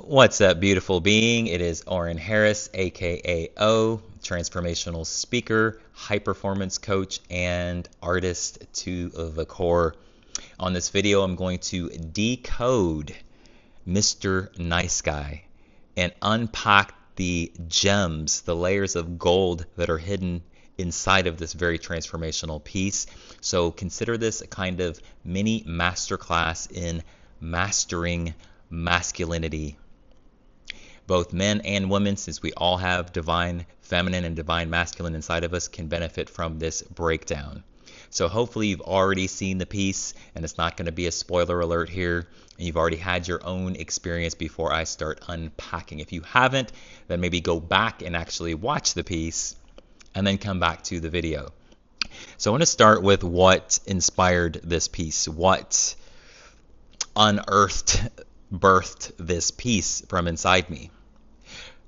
What's up, beautiful being? It is Oren Harris, aka O, transformational speaker, high performance coach, and artist to the core. On this video, I'm going to decode Mr. Nice Guy and unpack the gems, the layers of gold that are hidden inside of this very transformational piece. So consider this a kind of mini masterclass in mastering masculinity. Both men and women, since we all have divine feminine and divine masculine inside of us, can benefit from this breakdown. So hopefully you've already seen the piece, and it's not going to be a spoiler alert here, and you've already had your own experience before I start unpacking. If you haven't, then maybe go back and actually watch the piece and then come back to the video. So I want to start with what inspired this piece, what birthed this piece from inside me.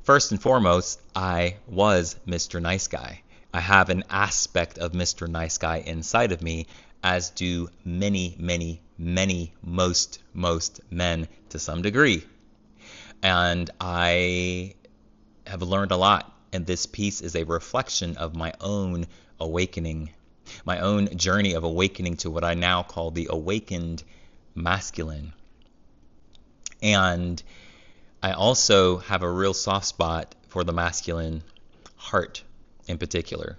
First and foremost, I was Mr. Nice Guy. I have an aspect of Mr. Nice Guy inside of me, as do many, most men to some degree. And I have learned a lot, and this piece is a reflection of my own awakening, my own journey of awakening to what I now call the awakened masculine. And I also have a real soft spot for the masculine heart in particular.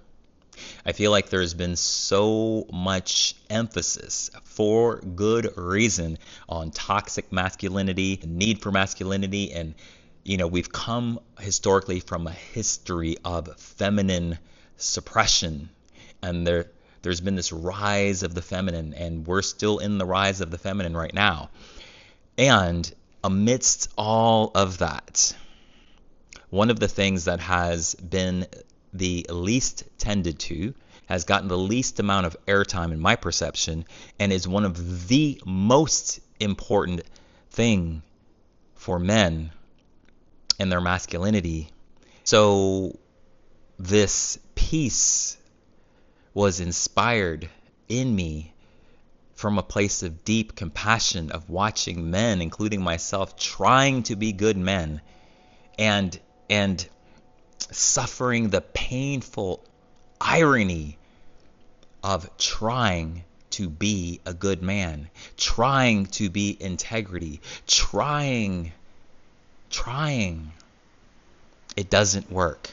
I feel like there's been so much emphasis, for good reason, on toxic masculinity, the need for masculinity, and we've come historically from a history of feminine suppression, and there's been this rise of the feminine, and we're still in the rise of the feminine right now. And amidst all of that, one of the things that has been the least tended to, has gotten the least amount of airtime in my perception, and is one of the most important thing for men and their masculinity. So this piece was inspired in me from a place of deep compassion, of watching men, including myself, trying to be good men and suffering the painful irony of trying to be a good man, trying to be integrity, trying. It doesn't work.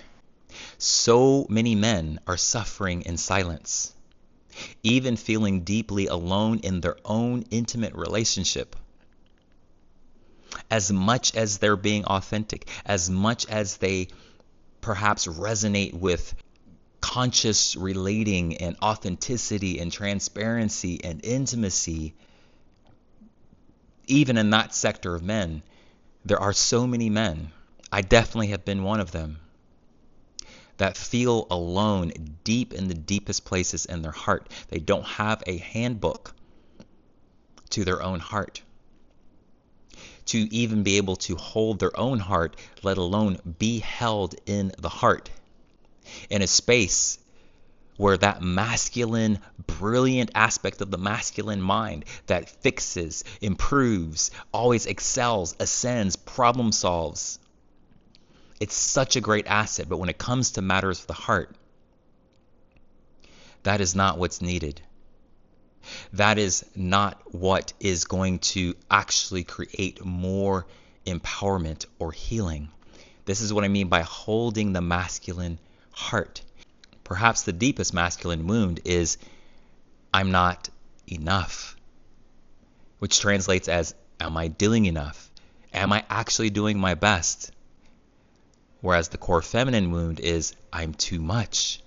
So many men are suffering in silence, even feeling deeply alone in their own intimate relationship. As much as they're being authentic, as much as they perhaps resonate with conscious relating and authenticity and transparency and intimacy, even in that sector of men, there are so many men, I definitely have been one of them, that feel alone deep in the deepest places in their heart. They don't have a handbook to their own heart, to even be able to hold their own heart, let alone be held in the heart, in a space where that masculine, brilliant aspect of the masculine mind that fixes, improves, always excels, ascends, problem solves, it's such a great asset. But when it comes to matters of the heart, that is not what's needed. That is not what is going to actually create more empowerment or healing. This is what I mean by holding the masculine heart. Perhaps the deepest masculine wound is, I'm not enough, which translates as, am I doing enough? Am I actually doing my best? Whereas the core feminine wound is, I'm too much.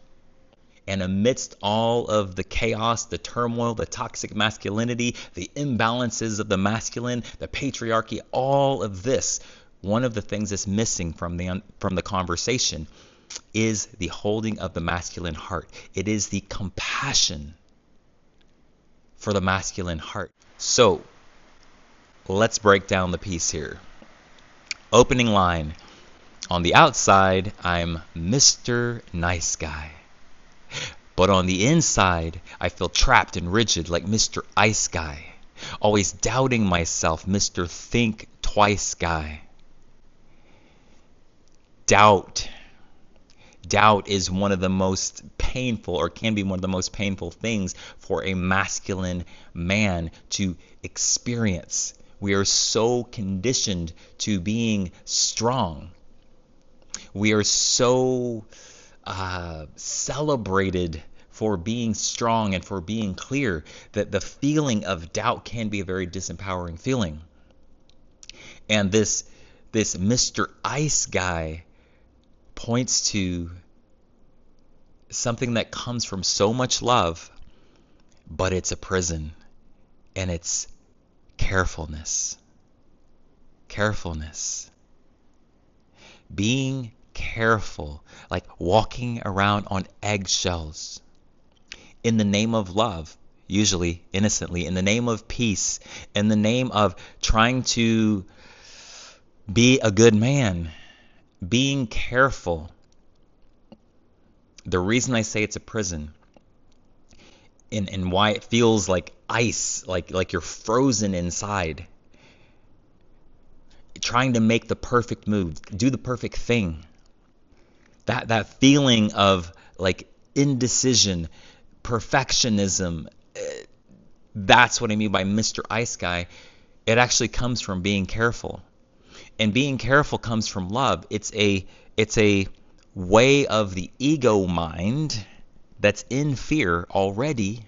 And amidst all of the chaos, the turmoil, the toxic masculinity, the imbalances of the masculine, the patriarchy, all of this, one of the things that's missing from the conversation is the holding of the masculine heart. It is the compassion for the masculine heart. So let's break down the piece here. Opening line. On the outside, I'm Mr. Nice Guy. But on the inside, I feel trapped and rigid like Mr. Ice Guy. Always doubting myself, Mr. Think Twice Guy. Doubt. Doubt is one of the most painful, or can be one of the most painful things for a masculine man to experience. We are so conditioned to being strong. We are so celebrated for being strong and for being clear that the feeling of doubt can be a very disempowering feeling. And this Mr. Ice guy points to something that comes from so much love, but it's a prison, and it's carefulness. Carefulness. Being careful, like walking around on eggshells in the name of love, usually innocently, in the name of peace, in the name of trying to be a good man. Being careful. The reason I say it's a prison and why it feels like ice, like you're frozen inside, trying to make the perfect move, do the perfect thing. That feeling of like indecision, perfectionism, that's what I mean by Mr. Ice Guy. It actually comes from being careful. And being careful comes from love. It's a way of the ego mind that's in fear already,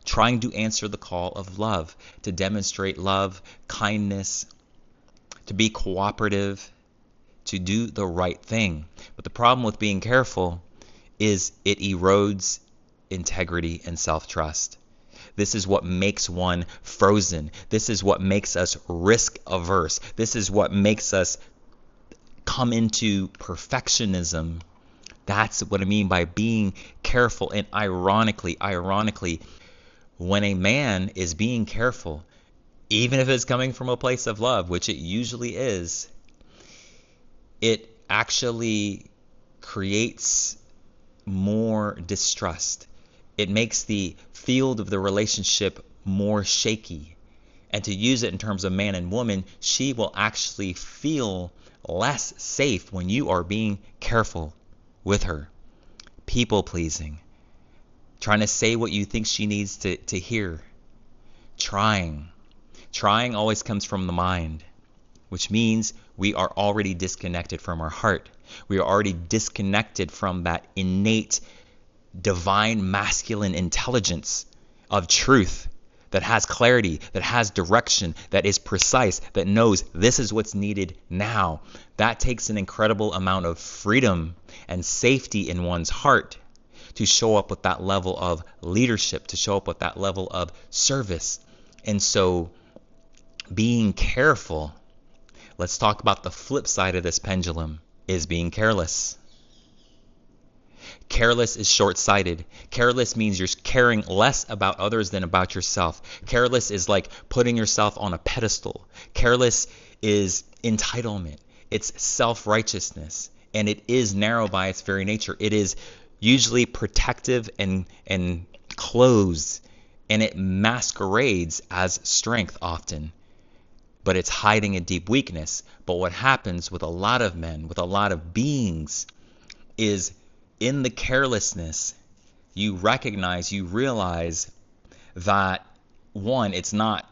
trying to answer the call of love, to demonstrate love, kindness, to be cooperative, to do the right thing. But the problem with being careful is it erodes integrity and self-trust. This is what makes one frozen. This is what makes us risk averse. This is what makes us come into perfectionism. That's what I mean by being careful. And ironically, when a man is being careful, even if it's coming from a place of love, which it usually is, it actually creates more distrust. It makes the field of the relationship more shaky. And to use it in terms of man and woman, she will actually feel less safe when you are being careful with her. People pleasing. Trying to say what you think she needs to hear. Trying. Trying always comes from the mind, which means we are already disconnected from our heart. We are already disconnected from that innate divine masculine intelligence of truth that has clarity, that has direction, that is precise, that knows this is what's needed now. That takes an incredible amount of freedom and safety in one's heart to show up with that level of leadership, to show up with that level of service. And so being careful, let's talk about the flip side of this pendulum, is being careless. Careless is short-sighted. Careless means you're caring less about others than about yourself. Careless is like putting yourself on a pedestal. Careless is entitlement. It's self-righteousness. And it is narrow by its very nature. It is usually protective and closed. And it masquerades as strength often. But it's hiding a deep weakness. But what happens with a lot of men, with a lot of beings, is in the carelessness, you recognize, you realize that, one, it's not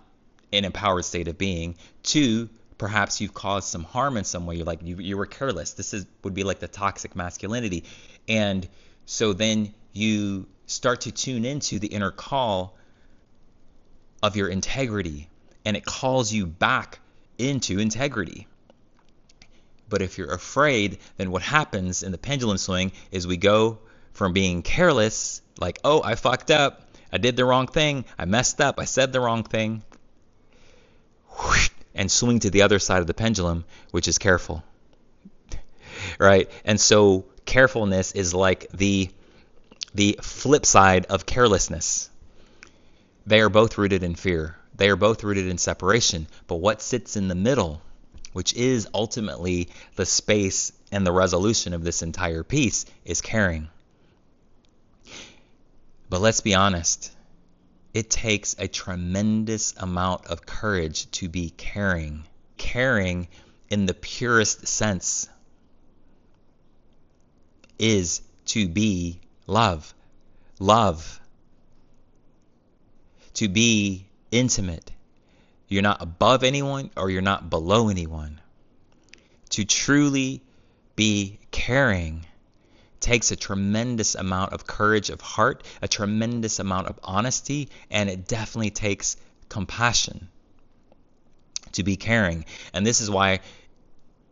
an empowered state of being. Two, perhaps you've caused some harm in some way. You're like, you were careless. Would be like the toxic masculinity. And so then you start to tune into the inner call of your integrity, and it calls you back into integrity. But if you're afraid, then what happens in the pendulum swing is we go from being careless, like, oh, I fucked up, I did the wrong thing, I messed up, I said the wrong thing, and swing to the other side of the pendulum, which is careful. Right? And so carefulness is like the flip side of carelessness. They are both rooted in fear. They are both rooted in separation. But what sits in the middle, which is ultimately the space and the resolution of this entire piece, is caring. But let's be honest, it takes a tremendous amount of courage to be caring. Caring in the purest sense. is to be love. Love. To be intimate. You're not above anyone or you're not below anyone. To truly be caring takes a tremendous amount of courage of heart, a tremendous amount of honesty, and it definitely takes compassion to be caring. And this is why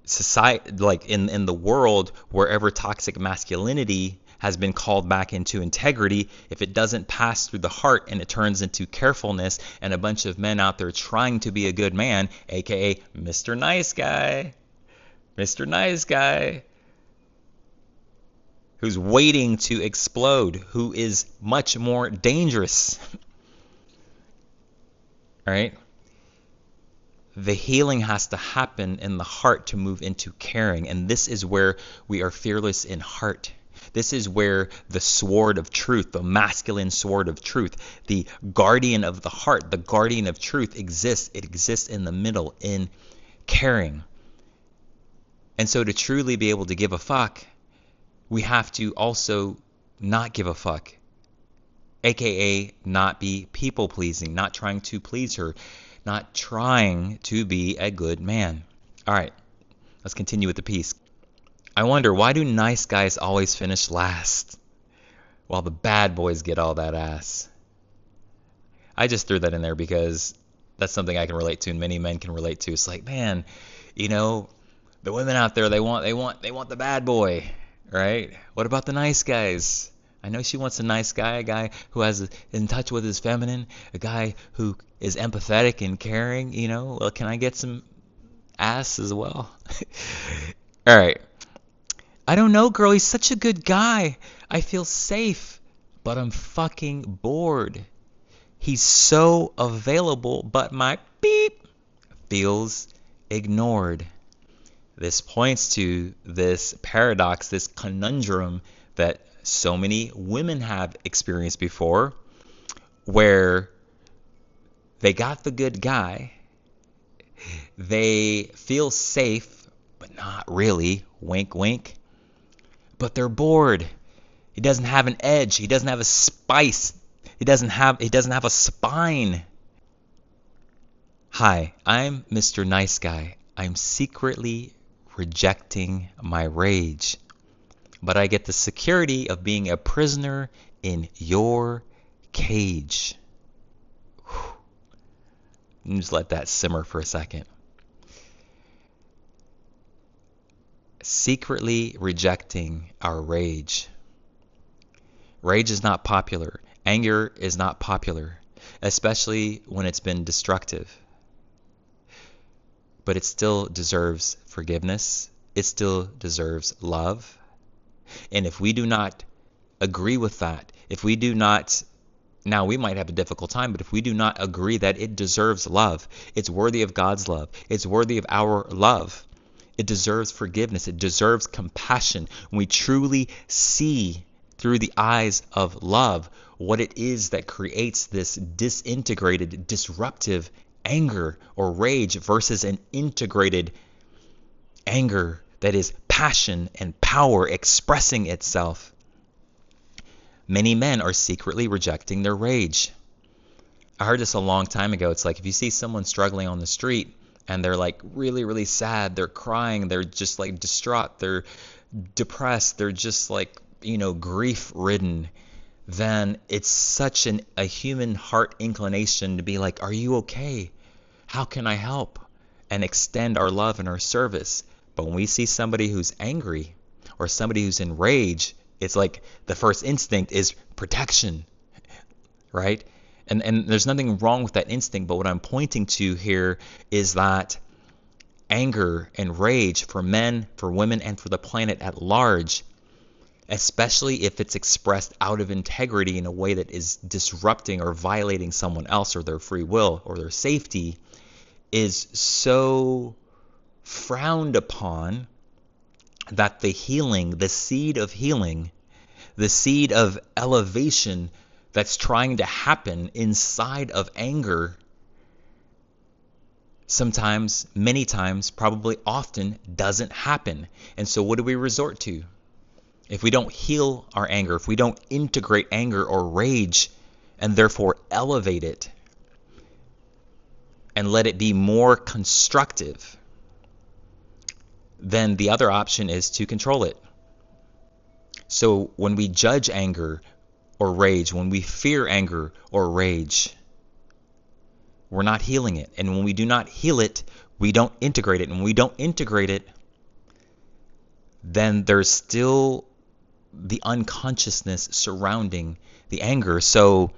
society, like in the world, wherever toxic masculinity has been called back into integrity, if it doesn't pass through the heart and it turns into carefulness and a bunch of men out there trying to be a good man, aka Mr. Nice Guy, Mr. Nice Guy, who's waiting to explode, who is much more dangerous. All right? The healing has to happen in the heart to move into caring. And this is where we are fearless in heart. This is where the sword of truth, the masculine sword of truth, the guardian of the heart, the guardian of truth exists. It exists in the middle, in caring. And so to truly be able to give a fuck, we have to also not give a fuck. AKA not be people pleasing, not trying to please her, not trying to be a good man. All right, let's continue with the piece. I wonder, why do nice guys always finish last while the bad boys get all that ass? I just threw that in there because that's something I can relate to and many men can relate to. It's like, man, you know, the women out there, they want the bad boy, right? What about the nice guys? I know she wants a nice guy, a guy who is in touch with his feminine, a guy who is empathetic and caring, you know. Well, can I get some ass as well? All right. I don't know, girl. He's such a good guy. I feel safe, but I'm fucking bored. He's so available, but my beep feels ignored. This points to this paradox, this conundrum that so many women have experienced before, where they got the good guy, they feel safe, but not really, wink, wink, but they're bored. He doesn't have an edge. He doesn't have a spice. He doesn't have a spine. Hi, I'm Mr. Nice Guy. I'm secretly rejecting my rage, but I get the security of being a prisoner in your cage. Just let that simmer for a second. Secretly rejecting our rage. Rage is not popular. Anger is not popular, especially when it's been destructive. But it still deserves forgiveness. It still deserves love. And if we do not agree with that, if we do not, now we might have a difficult time, but if we do not agree that it deserves love, it's worthy of God's love, it's worthy of our love, it deserves forgiveness, it deserves compassion. When we truly see through the eyes of love what it is that creates this disintegrated, disruptive anger or rage versus an integrated anger that is passion and power expressing itself. Many men are secretly rejecting their rage. I heard this a long time ago. It's like if you see someone struggling on the street and they're like really, really sad, they're crying, they're just like distraught, they're depressed, they're just like, you know, grief-ridden, then it's such a human heart inclination to be like, are you okay? How can I help? And extend our love and our service. But when we see somebody who's angry or somebody who's in rage, it's like the first instinct is protection, right? And there's nothing wrong with that instinct, but what I'm pointing to here is that anger and rage for men, for women, and for the planet at large, especially if it's expressed out of integrity in a way that is disrupting or violating someone else or their free will or their safety, is so frowned upon that the healing, the seed of healing, the seed of elevation that's trying to happen inside of anger, sometimes, many times, probably often doesn't happen. And so what do we resort to? if we don't heal our anger, if we don't integrate anger or rage and therefore elevate it and let it be more constructive, then the other option is to control it. So when we judge anger or rage, when we fear anger or rage, we're not healing it. And when we do not heal it, we don't integrate it. And when we don't integrate it, then there's still the unconsciousness surrounding the anger. So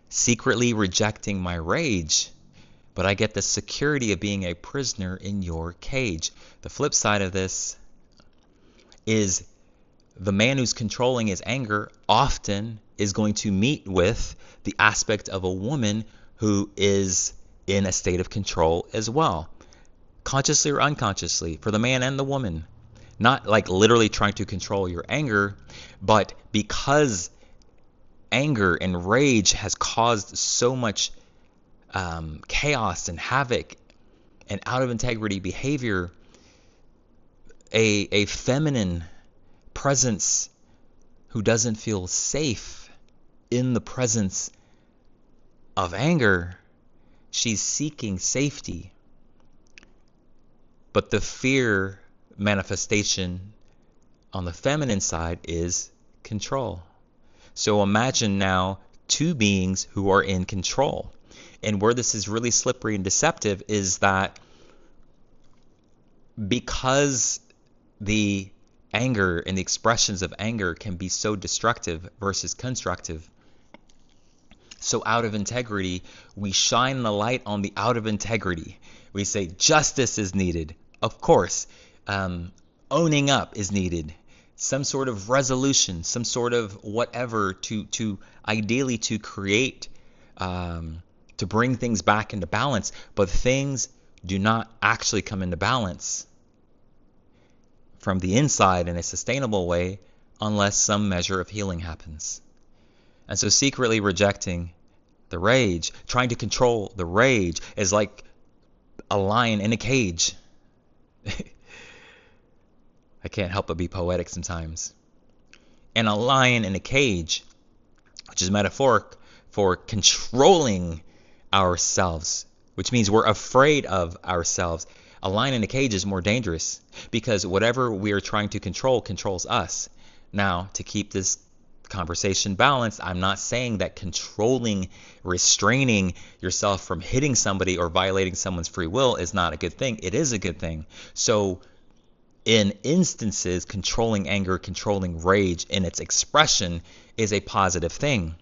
secretly rejecting my rage, but I get the security of being a prisoner in your cage. The flip side of this is the man who's controlling his anger often is going to meet with the aspect of a woman who is in a state of control as well, consciously or unconsciously, for the man and the woman. Not like literally trying to control your anger, but because anger and rage has caused so much chaos and havoc and out of integrity behavior, a feminine presence who doesn't feel safe in the presence of anger, she's seeking safety. But the fear manifestation on the feminine side is control. So imagine now two beings who are in control. And where this is really slippery and deceptive is that because the anger and the expressions of anger can be so destructive versus constructive, so out of integrity, we shine the light on the out of integrity. We say justice is needed. Of course, owning up is needed. Some sort of resolution, some sort of whatever to ideally to create, to bring things back into balance. But things do not actually come into balance from the inside in a sustainable way unless some measure of healing happens. And so secretly rejecting the rage, trying to control the rage, is like a lion in a cage. I can't help but be poetic sometimes. And a lion in a cage, which is metaphoric for controlling ourselves, which means we're afraid of ourselves. A lion in a cage is more dangerous because whatever we are trying to control controls us. Now, to keep this conversation balanced, I'm not saying that controlling, restraining yourself from hitting somebody or violating someone's free will is not a good thing. It is a good thing. So in instances, controlling anger, controlling rage in its expression is a positive thing.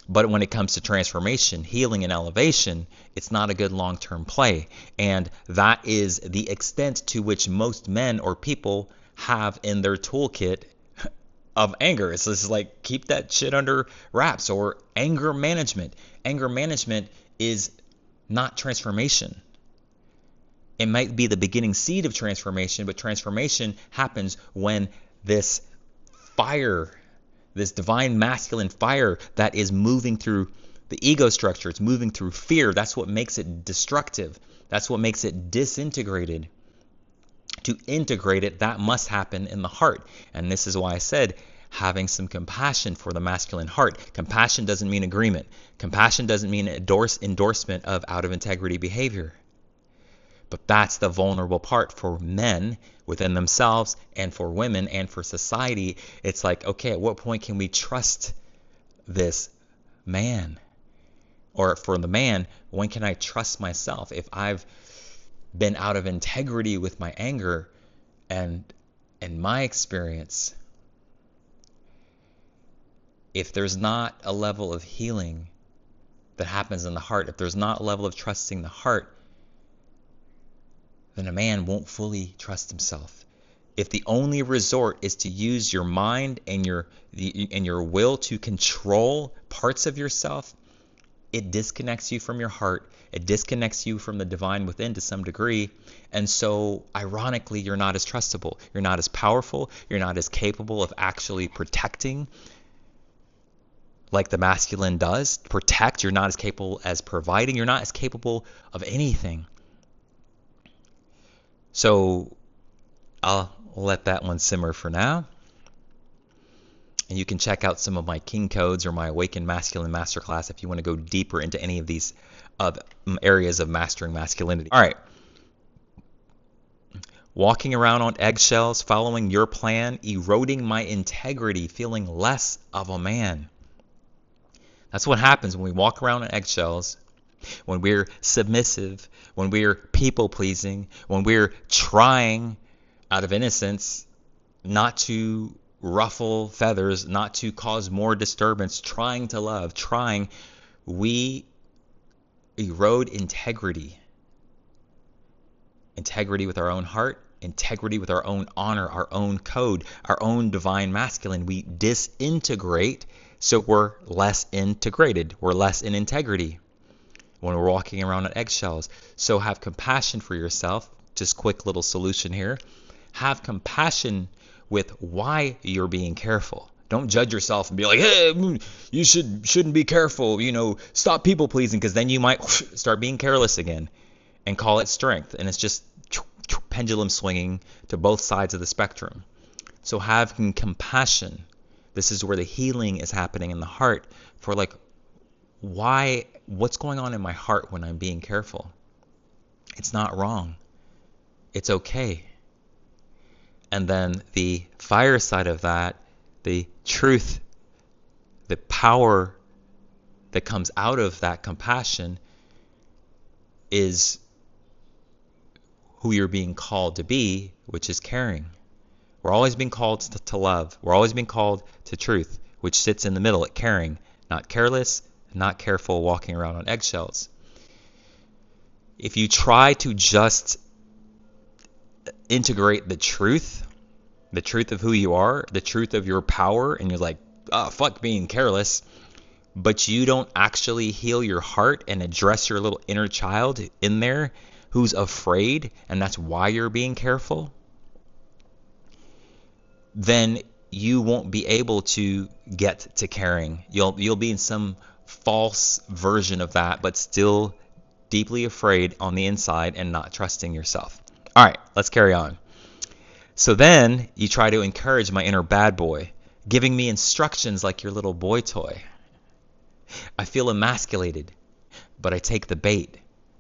But when it comes to transformation, healing, and elevation, it's not a good long-term play. And that is the extent to which most men or people have in their toolkit of anger. It's just like, keep that shit under wraps. Or anger management. Anger management is not transformation. It might be the beginning seed of transformation, but transformation happens when this fire, this divine masculine fire that is moving through the ego structure, it's moving through fear. That's what makes it destructive. That's what makes it disintegrated. To integrate it, that must happen in the heart. And this is why I said having some compassion for the masculine heart. Compassion doesn't mean agreement. Compassion doesn't mean endorsement of out of integrity behavior. But that's the vulnerable part for men within themselves and for women and for society. It's like, okay, at what point can we trust this man? Or for the man, when can I trust myself? If I've been out of integrity with my anger, and in my experience, if there's not a level of healing that happens in the heart, if there's not a level of trusting the heart, then a man won't fully trust himself. If the only resort is to use your mind and your will to control parts of yourself, it disconnects you from your heart. It disconnects you from the divine within to some degree. And so, ironically, you're not as trustable. You're not as powerful. You're not as capable of actually protecting like the masculine does. Protect. You're not as capable as providing. You're not as capable of anything. So I'll let that one simmer for now. And you can check out some of my King Codes or my Awakened Masculine Masterclass if you want to go deeper into any of these areas of mastering masculinity. All right. Walking around on eggshells, following your plan, eroding my integrity, feeling less of a man. That's what happens when we walk around on eggshells, when we're submissive, when we're people-pleasing, when we're trying out of innocence not to ruffle feathers, not to cause more disturbance, trying to love, we erode integrity. Integrity with our own heart, integrity with our own honor, our own code, our own divine masculine. We disintegrate, so we're less integrated. We're less in integrity when we're walking around on eggshells. So have compassion for yourself. Just quick little solution here. Have compassion with why you're being careful. Don't judge yourself and be like, hey, you shouldn't be careful. Stop people pleasing, because then you might start being careless again and call it strength. And it's just pendulum swinging to both sides of the spectrum. So having compassion. This is where the healing is happening in the heart for what's going on in my heart when I'm being careful? It's not wrong. It's okay. And then the fire side of that, the truth, the power that comes out of that compassion is who you're being called to be, which is caring. We're always being called to love. We're always being called to truth, which sits in the middle at caring, not careless, not careful, walking around on eggshells. If you try to just integrate the truth of who you are, the truth of your power, and you're like, oh, fuck being careless, but you don't actually heal your heart and address your little inner child in there who's afraid, and that's why you're being careful, then you won't be able to get to caring. You'll be in some false version of that, but still deeply afraid on the inside and not trusting yourself. All right, let's carry on. So then you try to encourage my inner bad boy, giving me instructions like your little boy toy. I feel emasculated, but I take the bait.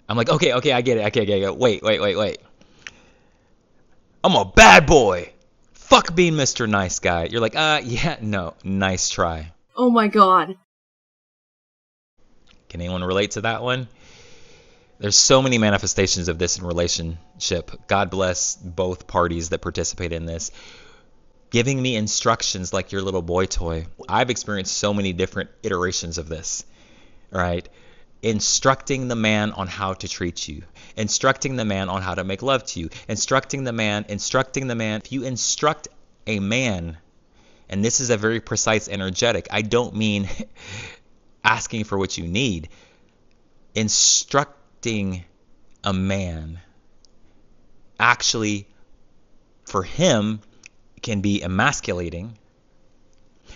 I'm like, okay, I get it. Wait. I'm a bad boy. Fuck being Mr. Nice Guy. You're like, yeah, no, nice try. Oh my god. Can anyone relate to that one? There's so many manifestations of this in relationship. God bless both parties that participate in this. Giving me instructions like your little boy toy. I've experienced so many different iterations of this, right? Instructing the man on how to treat you. Instructing the man on how to make love to you. Instructing the man. If you instruct a man, and this is a very precise energetic, I don't mean asking for what you need. Instructing a man actually, for him, can be emasculating.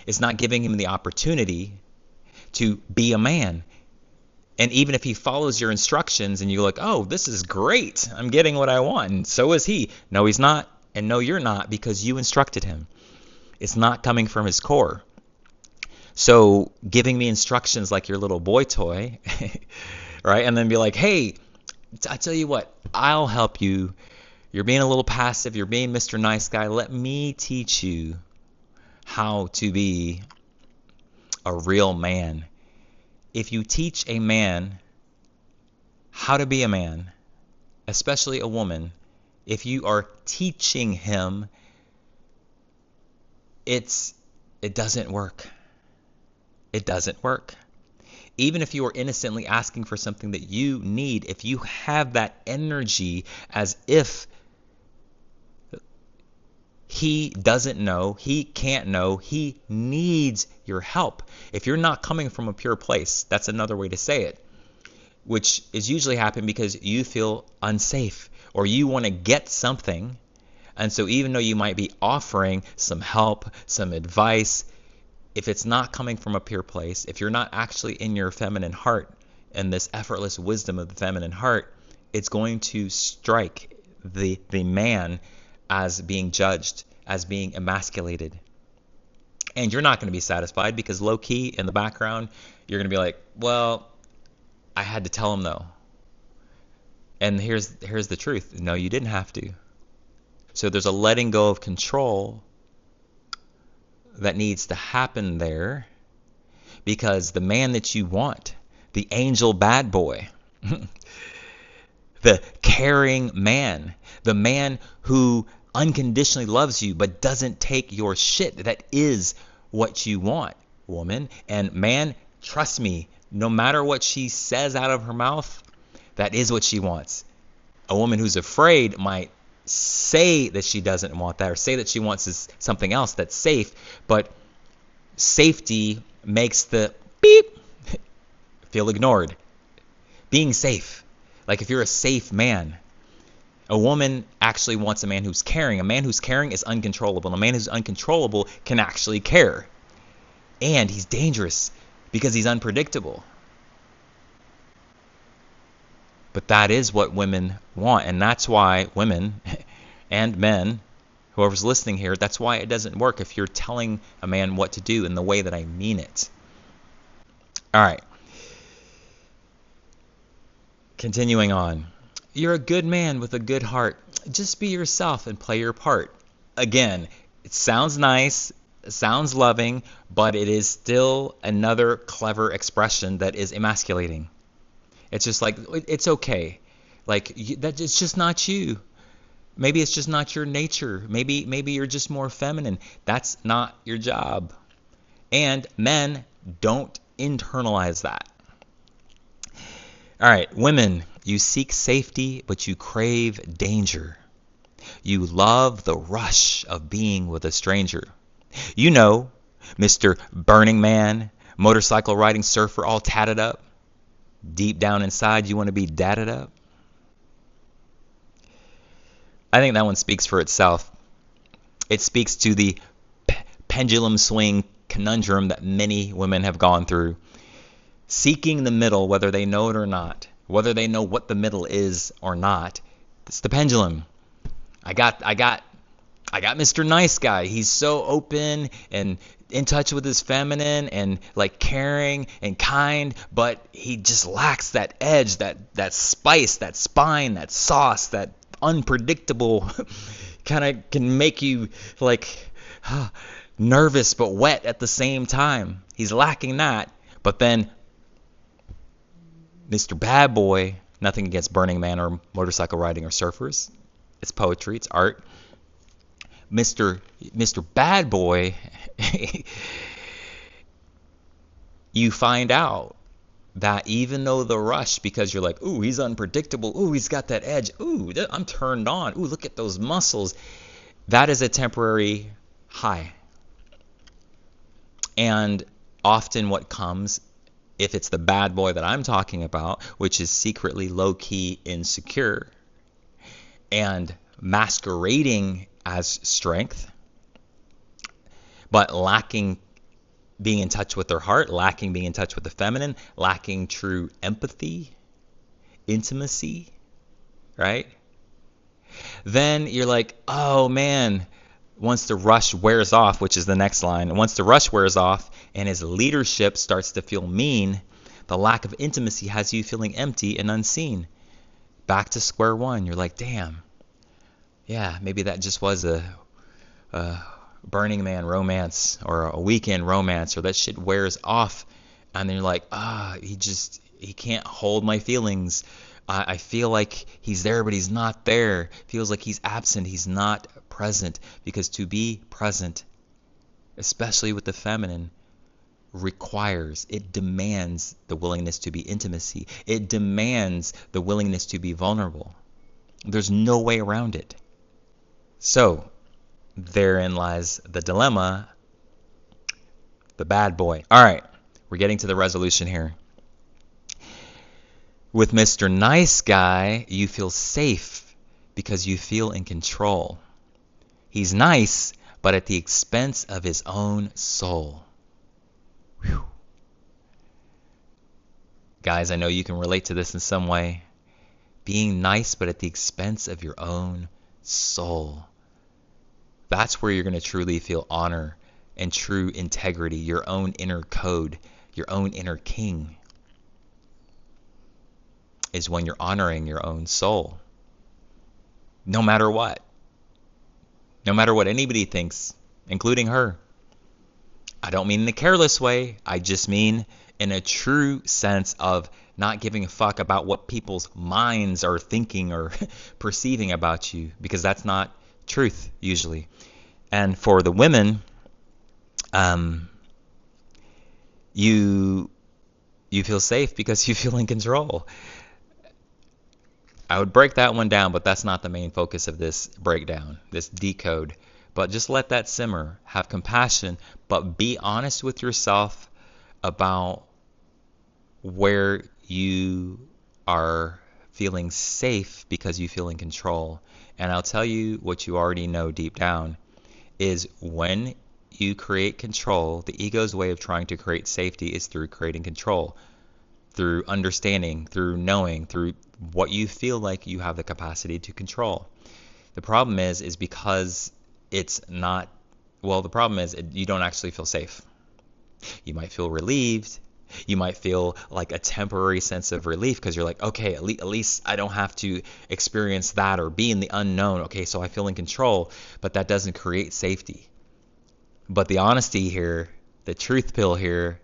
It's not giving him the opportunity to be a man. And even if he follows your instructions and you're like, oh, this is great, I'm getting what I want, and so is he. No, he's not, and no, you're not, because you instructed him. It's not coming from his core. So giving me instructions like your little boy toy, right? And then be like, hey, I tell you what, I'll help you. You're being a little passive. You're being Mr. Nice Guy. Let me teach you how to be a real man. If you teach a man how to be a man, especially a woman, if you are teaching him, it doesn't work. It doesn't work. Even if you are innocently asking for something that you need, if you have that energy as if he doesn't know, he can't know, he needs your help. If you're not coming from a pure place, that's another way to say it, which is usually happening because you feel unsafe or you want to get something. And so even though you might be offering some help, some advice, if it's not coming from a pure place, if you're not actually in your feminine heart and this effortless wisdom of the feminine heart, it's going to strike the man as being judged, as being emasculated. And you're not going to be satisfied because low key in the background, you're going to be like, well, I had to tell him though. And here's the truth. No, you didn't have to. So there's a letting go of control that needs to happen there, because the man that you want, the angel bad boy, the caring man, the man who unconditionally loves you but doesn't take your shit, that is what you want, woman. And man, trust me, no matter what she says out of her mouth, that is what she wants. A woman who's afraid might say that she doesn't want that, or say that she wants something else that's safe, but safety makes the beep feel ignored. Being safe. Like if you're a safe man, a woman actually wants a man who's caring. A man who's caring is uncontrollable. A man who's uncontrollable can actually care. And he's dangerous because he's unpredictable. But that is what women want. And that's why women and men, whoever's listening here, that's why it doesn't work if you're telling a man what to do in the way that I mean it. All right. Continuing on. You're a good man with a good heart. Just be yourself and play your part. Again, it sounds nice, it sounds loving, but it is still another clever expression that is emasculating. It's just like, it's okay. Like, that it's just not you. Maybe it's just not your nature. Maybe you're just more feminine. That's not your job. And men, don't internalize that. All right, women, you seek safety, but you crave danger. You love the rush of being with a stranger. You know, Mr. Burning Man, motorcycle riding surfer, all tatted up. Deep down inside, you want to be dadded up. I think that one speaks for itself. It speaks to the pendulum swing conundrum that many women have gone through. Seeking the middle, whether they know it or not, whether they know what the middle is or not. It's the pendulum. I got Mr. Nice Guy. He's so open and in touch with his feminine and like caring and kind, but he just lacks that edge, that spice, that spine, that sauce, that unpredictable kind of can make you like nervous but wet at the same time. He's lacking that. But then Mr. Bad Boy, nothing against Burning Man or motorcycle riding or surfers. It's poetry, it's art. Mr. Bad Boy, you find out that even though the rush, because you're like, ooh, he's unpredictable, ooh, he's got that edge, ooh, I'm turned on, ooh, look at those muscles, that is a temporary high. And often what comes, if it's the bad boy that I'm talking about, which is secretly low-key insecure and masquerading as strength, but lacking being in touch with their heart, lacking being in touch with the feminine, lacking true empathy, intimacy, right? Then you're like, oh man, once the rush wears off, which is the next line, once the rush wears off and his leadership starts to feel mean, the lack of intimacy has you feeling empty and unseen. Back to square one. You're like, damn, yeah, maybe that just was a Burning Man romance or a weekend romance, or that shit wears off and then you're like, he can't hold my feelings. I feel like he's there, but he's not there. Feels like he's absent. He's not present. Because to be present, especially with the feminine, it demands the willingness to be intimacy. It demands the willingness to be vulnerable. There's no way around it. So, therein lies the dilemma, the bad boy. All right, we're getting to the resolution here. With Mr. Nice Guy, you feel safe because you feel in control. He's nice, but at the expense of his own soul. Whew. Guys, I know you can relate to this in some way. Being nice, but at the expense of your own soul. That's where you're going to truly feel honor and true integrity, your own inner code, your own inner king, is when you're honoring your own soul. No matter what. No matter what anybody thinks, including her. I don't mean in a careless way. I just mean in a true sense of not giving a fuck about what people's minds are thinking or perceiving about you, because that's not truth usually. And for the women, you feel safe because you feel in control. I would break that one down, but that's not the main focus of this breakdown, this decode. But just let that simmer. Have compassion, but be honest with yourself about where you are feeling safe because you feel in control. And I'll tell you what you already know deep down is when you create control, the ego's way of trying to create safety is through creating control, through understanding, through knowing, through what you feel like you have the capacity to control. The problem is because it's not, well, the problem is you don't actually feel safe. You might feel relieved. You might feel like a temporary sense of relief because you're like, okay, at least I don't have to experience that or be in the unknown. Okay, so I feel in control, but that doesn't create safety. But the honesty here, the truth pill here,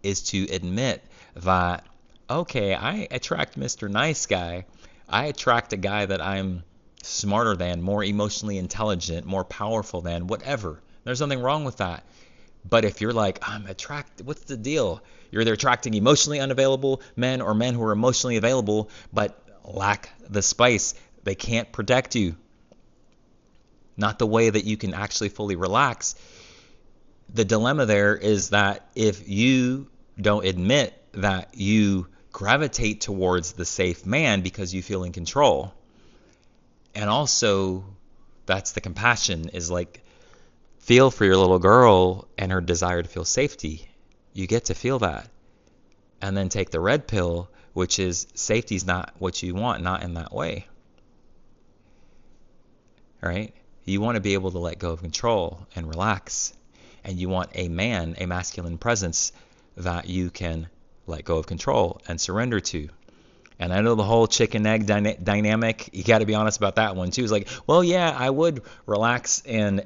is to admit that, okay, I attract Mr. Nice Guy. I attract a guy that I'm smarter than, more emotionally intelligent, more powerful than, whatever. There's nothing wrong with that. But if you're like, I'm attracted, what's the deal? You're either attracting emotionally unavailable men or men who are emotionally available but lack the spice. They can't protect you. Not the way that you can actually fully relax. The dilemma there is that if you don't admit that you gravitate towards the safe man because you feel in control, and also that's the compassion, is like, feel for your little girl and her desire to feel safety. You get to feel that. And then take the red pill, which is safety's not what you want, not in that way. Right? You want to be able to let go of control and relax. And you want a man, a masculine presence that you can let go of control and surrender to. And I know the whole chicken egg dynamic, you got to be honest about that one too. It's like, well, yeah, I would relax and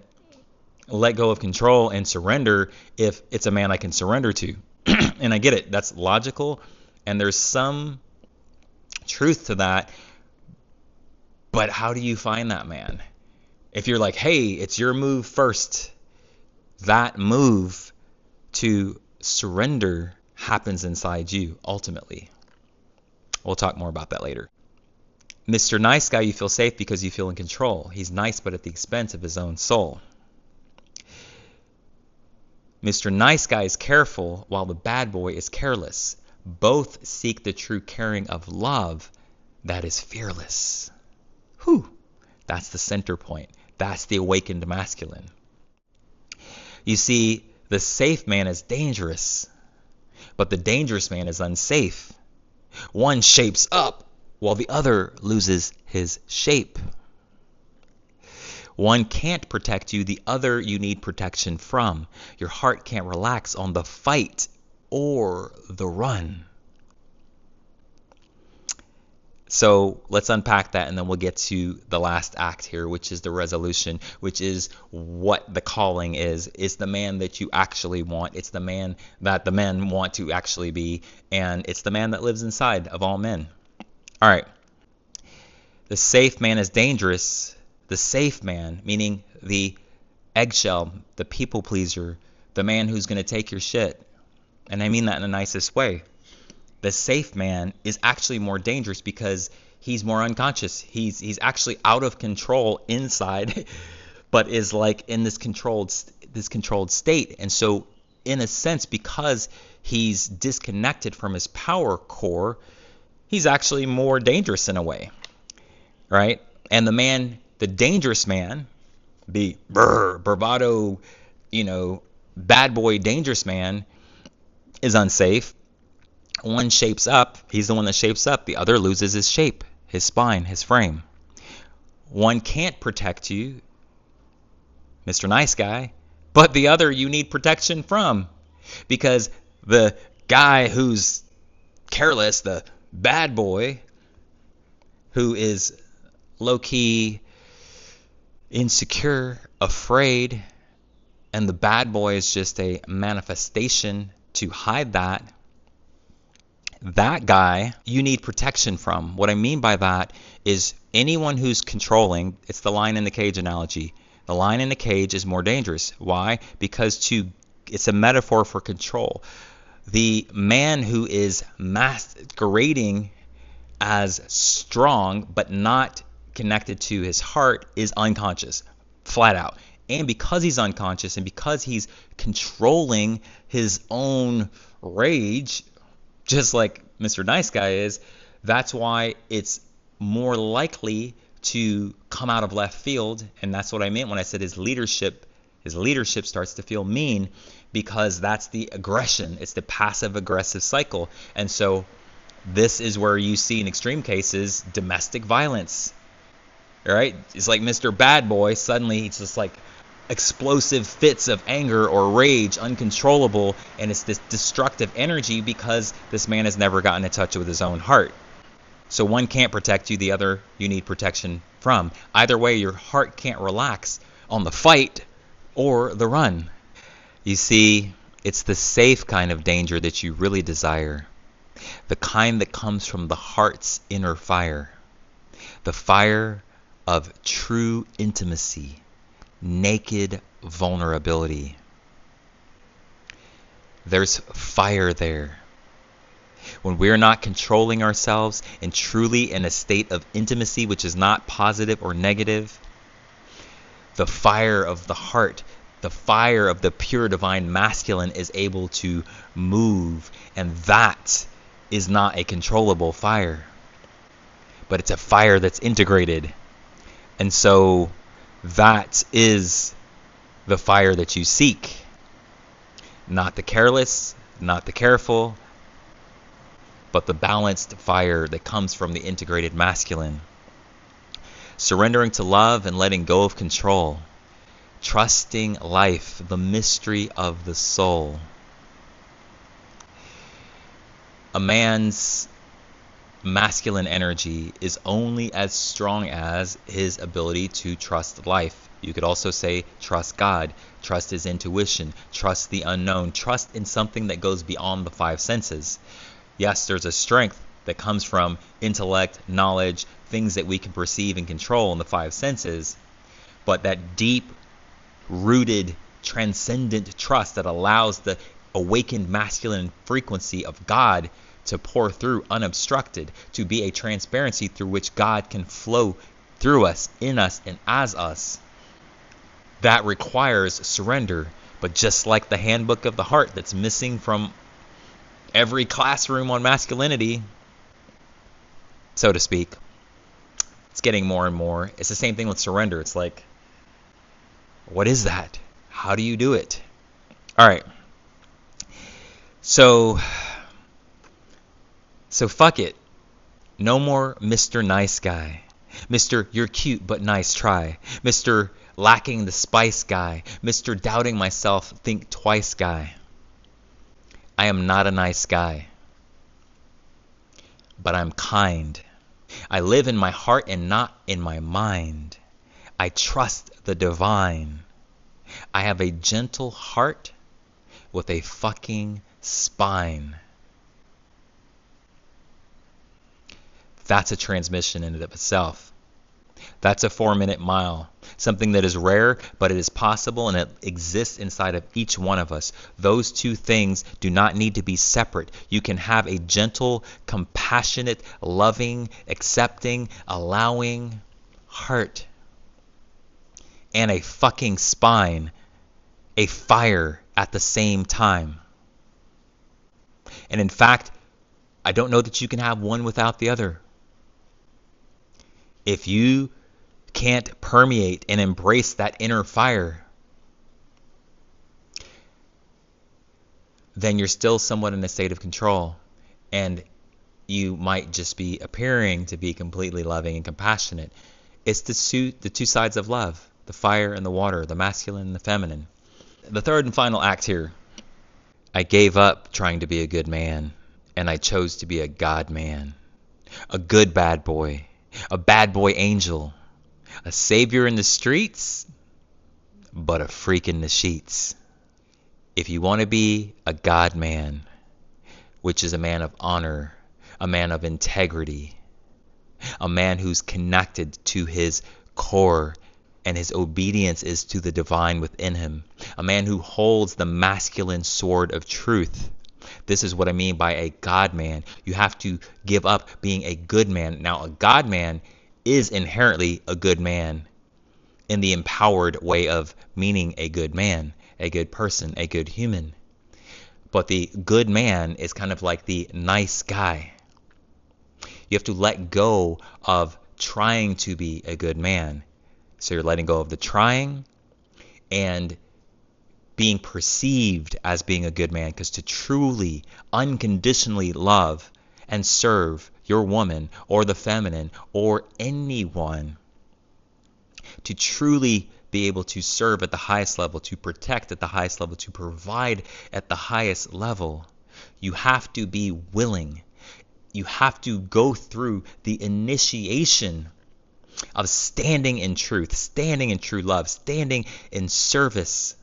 let go of control and surrender if it's a man I can surrender to. And I get it. That's logical. And there's some truth to that. But how do you find that man? If you're like, hey, it's your move first, that move to surrender happens inside you ultimately. We'll talk more about that later. Mr. Nice Guy, you feel safe because you feel in control. He's nice, but at the expense of his own soul. Mr. Nice Guy is careful, while the bad boy is careless. Both seek the true caring of love that is fearless. Whew. That's the center point. That's the awakened masculine. You see, the safe man is dangerous, but the dangerous man is unsafe. One shapes up while the other loses his shape. One can't protect you, the other you need protection from. Your heart can't relax on the fight or the run. So let's unpack that, and then we'll get to the last act here, which is the resolution, which is what the calling is. It's the man that you actually want. It's the man that the men want to actually be, and it's the man that lives inside of all men. All right. The safe man is dangerous. The safe man, meaning the eggshell, the people pleaser, the man who's going to take your shit. And I mean that in the nicest way. The safe man is actually more dangerous because he's more unconscious. He's actually out of control inside, but is like in this controlled state. And so, in a sense, because he's disconnected from his power core, he's actually more dangerous in a way, right? And the dangerous man, the bravado, bad boy dangerous man, is unsafe. One shapes up. He's the one that shapes up. The other loses his shape, his spine, his frame. One can't protect you, Mr. Nice Guy. but the other you need protection from. Because the guy who's careless, the bad boy, who is low-key insecure, afraid, and the bad boy is just a manifestation to hide that, that guy you need protection from. What I mean by that is anyone who's controlling, it's the lion in the cage analogy. The lion in the cage is more dangerous. Why? Because it's a metaphor for control. The man who is masquerading as strong but not connected to his heart is unconscious, flat out. And because he's unconscious and because he's controlling his own rage, just like Mr. Nice Guy is, that's why it's more likely to come out of left field. And that's what I meant when I said his leadership starts to feel mean, because that's the aggression. It's the passive aggressive cycle. And so this is where you see in extreme cases domestic violence. All right? It's like Mr. Bad Boy, suddenly he's just like explosive fits of anger or rage, uncontrollable, and it's this destructive energy because this man has never gotten in touch with his own heart. So one can't protect you, the other you need protection from. Either way, your heart can't relax on the fight or the run. You see, it's the safe kind of danger that you really desire. The kind that comes from the heart's inner fire. The fire of true intimacy. Naked vulnerability. There's fire there. When we're not controlling ourselves and truly in a state of intimacy, which is not positive or negative, the fire of the heart, the fire of the pure divine masculine is able to move, and that is not a controllable fire, but it's a fire that's integrated. And so that is the fire that you seek. Not the careless, not the careful, but the balanced fire that comes from the integrated masculine. Surrendering to love and letting go of control. Trusting life, the mystery of the soul. A man's masculine energy is only as strong as his ability to trust life. You could also say trust God, trust his intuition, trust the unknown, trust in something that goes beyond the five senses. Yes, there's a strength that comes from intellect, knowledge, things that we can perceive and control in the five senses, but that deep-rooted, transcendent trust that allows the awakened masculine frequency of God to pour through unobstructed, to be a transparency through which God can flow through us, in us, and as us. That requires surrender. But just like the handbook of the heart that's missing from every classroom on masculinity, so to speak, it's getting more and more. It's the same thing with surrender. It's like, what is that? How do you do it? All right. So fuck it. No more Mr. Nice Guy. Mr. You're cute but nice try. Mr. Lacking the spice guy. Mr. Doubting myself, think twice guy. I am not a nice guy. But I'm kind. I live in my heart and not in my mind. I trust the divine. I have a gentle heart with a fucking spine. That's a transmission in and of itself. That's a 4-minute mile. Something that is rare, but it is possible, and it exists inside of each one of us. Those two things do not need to be separate. You can have a gentle, compassionate, loving, accepting, allowing heart and a fucking spine, a fire at the same time. And in fact, I don't know that you can have one without the other. If you can't permeate and embrace that inner fire, then you're still somewhat in a state of control. And you might just be appearing to be completely loving and compassionate. It's the two sides of love, the fire and the water, the masculine and the feminine. The third and final act here. I gave up trying to be a good man, and I chose to be a God man. A good bad boy. A bad boy angel. A savior in the streets, but a freak in the sheets. If you want to be a God man, which is a man of honor, a man of integrity, a man who's connected to his core and his obedience is to the divine within him, a man who holds the masculine sword of truth. This is what I mean by a God man. You have to give up being a good man. Now, a God man is inherently a good man in the empowered way of meaning a good man, a good person, a good human. But the good man is kind of like the nice guy. You have to let go of trying to be a good man. So you're letting go of the trying and being perceived as being a good man. Because to truly, unconditionally love and serve your woman or the feminine or anyone, to truly be able to serve at the highest level, to protect at the highest level, to provide at the highest level, you have to be willing. You have to go through the initiation of standing in truth, standing in true love, standing in service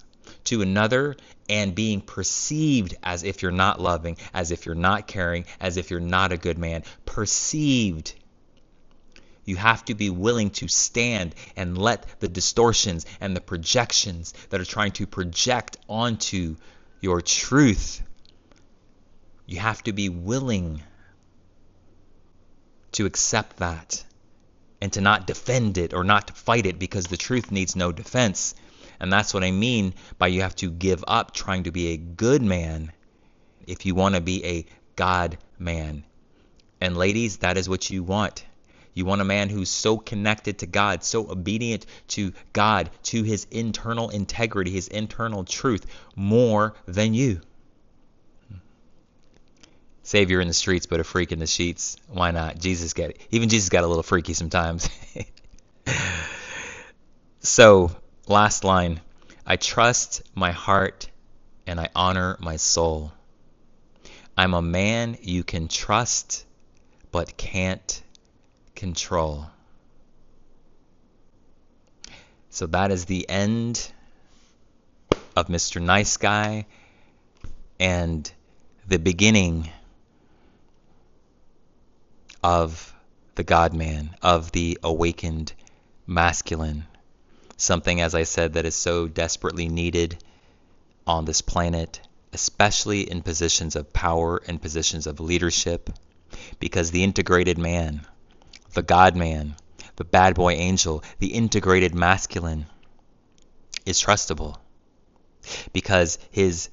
to another and being perceived as if you're not loving, as if you're not caring, as if you're not a good man. Perceived. You have to be willing to stand and let the distortions and the projections that are trying to project onto your truth, you have to be willing to accept that and to not defend it or not to fight it, because the truth needs no defense. And that's what I mean by you have to give up trying to be a good man if you want to be a God man. And ladies, that is what you want. You want a man who's so connected to God, so obedient to God, to his internal integrity, his internal truth, more than you. Savior in the streets, but a freak in the sheets. Why not? Even Jesus got a little freaky sometimes. So, last line. I trust my heart and I honor my soul. I'm a man you can trust but can't control. So that is the end of Mr. Nice Guy and the beginning of the God man, of the awakened masculine. Something, as I said, that is so desperately needed on this planet, especially in positions of power and positions of leadership, because the integrated man, the God man, the bad boy angel, the integrated masculine is trustable, because his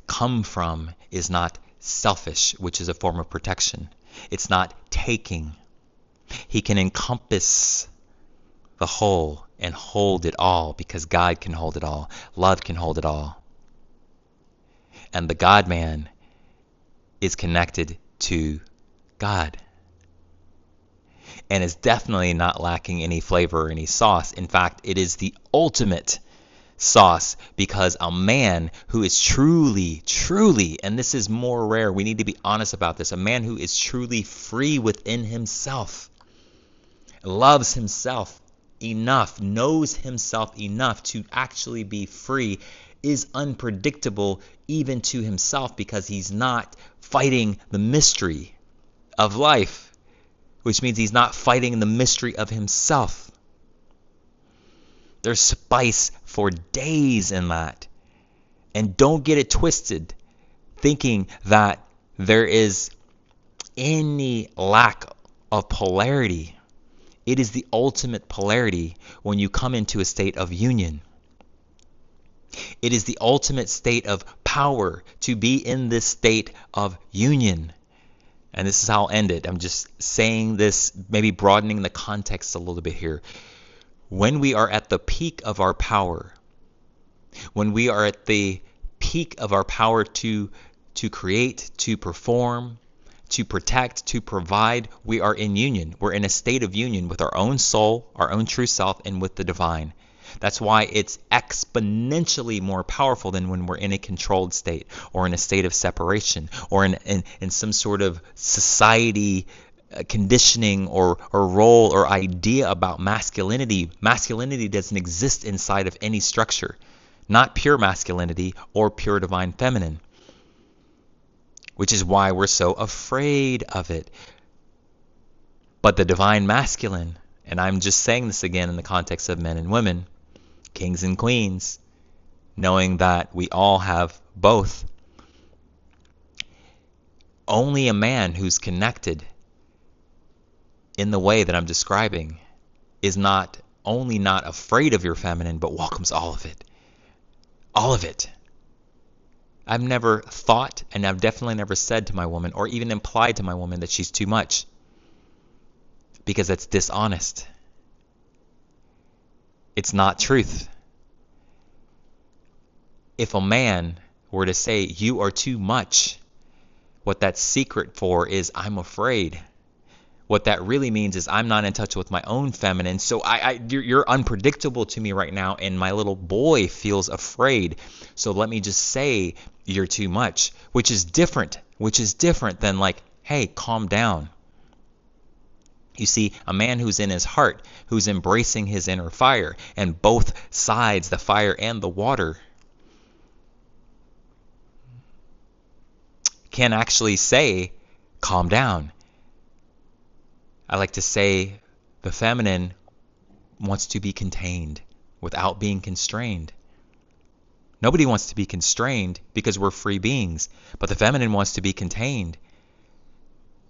come from is not selfish, which is a form of protection. It's not taking. He can encompass the whole and hold it all, because God can hold it all. Love can hold it all. And the God man is connected to God, and is definitely not lacking any flavor or any sauce. In fact, it is the ultimate sauce, because a man who is truly, and this is more rare, we need to be honest about this, a man who is truly free within himself, loves himself enough, knows himself enough to actually be free, is unpredictable even to himself, because he's not fighting the mystery of life, which means he's not fighting the mystery of himself. There's spice for days in that. And don't get it twisted thinking that there is any lack of polarity. It is the ultimate polarity when you come into a state of union. It is the ultimate state of power to be in this state of union. And this is how I'll end it. I'm just saying this, maybe broadening the context a little bit here. When we are at the peak of our power, when we are at the peak of our power to create, to perform, to protect, to provide, we are in union. We're in a state of union with our own soul, our own true self, and with the divine. That's why it's exponentially more powerful than when we're in a controlled state or in a state of separation or in some sort of society conditioning or role or idea about masculinity. Masculinity doesn't exist inside of any structure, not pure masculinity or pure divine feminine, which is why we're so afraid of it. But the divine masculine, and I'm just saying this again in the context of men and women, kings and queens, knowing that we all have both. Only a man who's connected in the way that I'm describing is not only not afraid of your feminine, but welcomes all of it. All of it. I've never thought, and I've definitely never said to my woman, or even implied to my woman, that she's too much. Because that's dishonest. It's not truth. If a man were to say, you are too much, what that's secret for is, I'm afraid. What that really means is I'm not in touch with my own feminine, so you're unpredictable to me right now, and my little boy feels afraid. So let me just say you're too much, which is different than like, hey, calm down. You see, a man who's in his heart, who's embracing his inner fire, and both sides, the fire and the water, can actually say, calm down. I like to say the feminine wants to be contained without being constrained. Nobody wants to be constrained because we're free beings, but the feminine wants to be contained.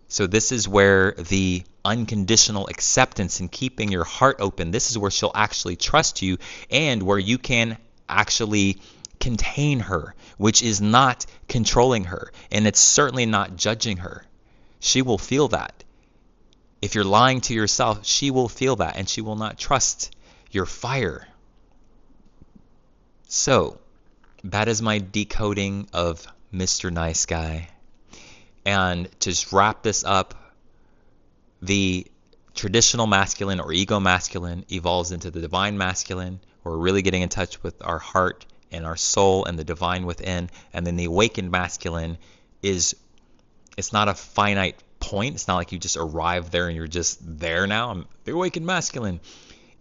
So this is where the unconditional acceptance and keeping your heart open, this is where she'll actually trust you, and where you can actually contain her, which is not controlling her, and it's certainly not judging her. She will feel that. If you're lying to yourself, she will feel that, and she will not trust your fire. So, that is my decoding of Mr. Nice Guy. And to just wrap this up, the traditional masculine or ego masculine evolves into the divine masculine. We're really getting in touch with our heart and our soul and the divine within. And then the awakened masculine it's not a finite point. It's not like you just arrive there and you're just there now. I'm the awakened masculine.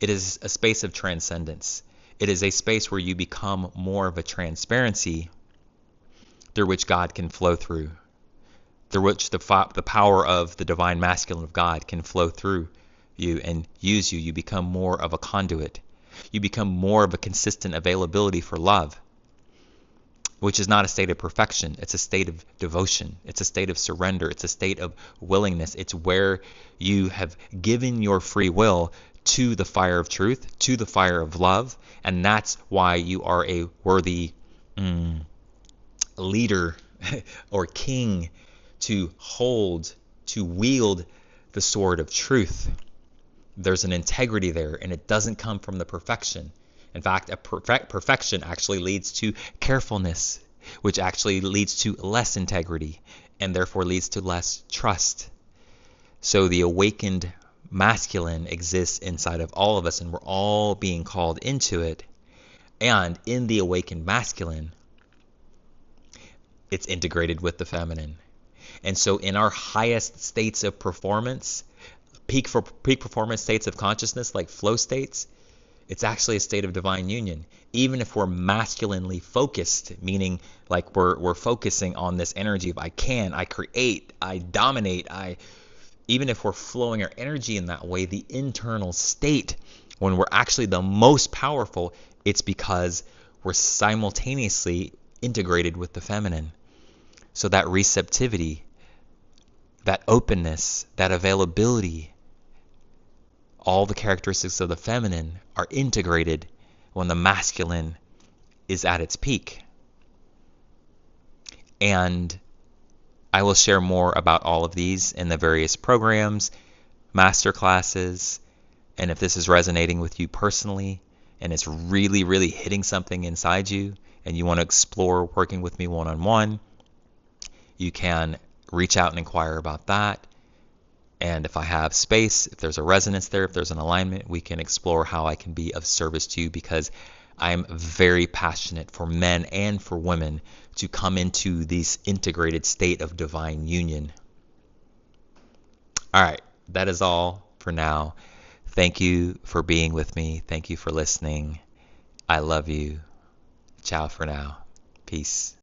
It is a space of transcendence. It is a space where you become more of a transparency through which God can flow through which the power of the divine masculine of God can flow through you and use you. You become more of a conduit. You become more of a consistent availability for love, which is not a state of perfection. It's a state of devotion. It's a state of surrender. It's a state of willingness. It's where you have given your free will to the fire of truth, to the fire of love, and that's why you are a worthy leader or king to hold, to wield the sword of truth. There's an integrity there, and it doesn't come from the perfection. In fact, a perfection actually leads to carefulness, which actually leads to less integrity, and therefore leads to less trust. So the awakened masculine exists inside of all of us, and we're all being called into it. And in the awakened masculine, it's integrated with the feminine. And so in our highest states of performance, peak performance states of consciousness, like flow states, it's actually a state of divine union. Even if we're masculinely focused, meaning like we're focusing on this energy of I create, I dominate, even if we're flowing our energy in that way, the internal state, when we're actually the most powerful, it's because we're simultaneously integrated with the feminine. So that receptivity, that openness, that availability, all the characteristics of the feminine are integrated when the masculine is at its peak. And I will share more about all of these in the various programs, masterclasses, and if this is resonating with you personally and it's really, really hitting something inside you and you want to explore working with me one-on-one, you can reach out and inquire about that. And if I have space, if there's a resonance there, if there's an alignment, we can explore how I can be of service to you, because I'm very passionate for men and for women to come into this integrated state of divine union. All right, that is all for now. Thank you for being with me. Thank you for listening. I love you. Ciao for now. Peace.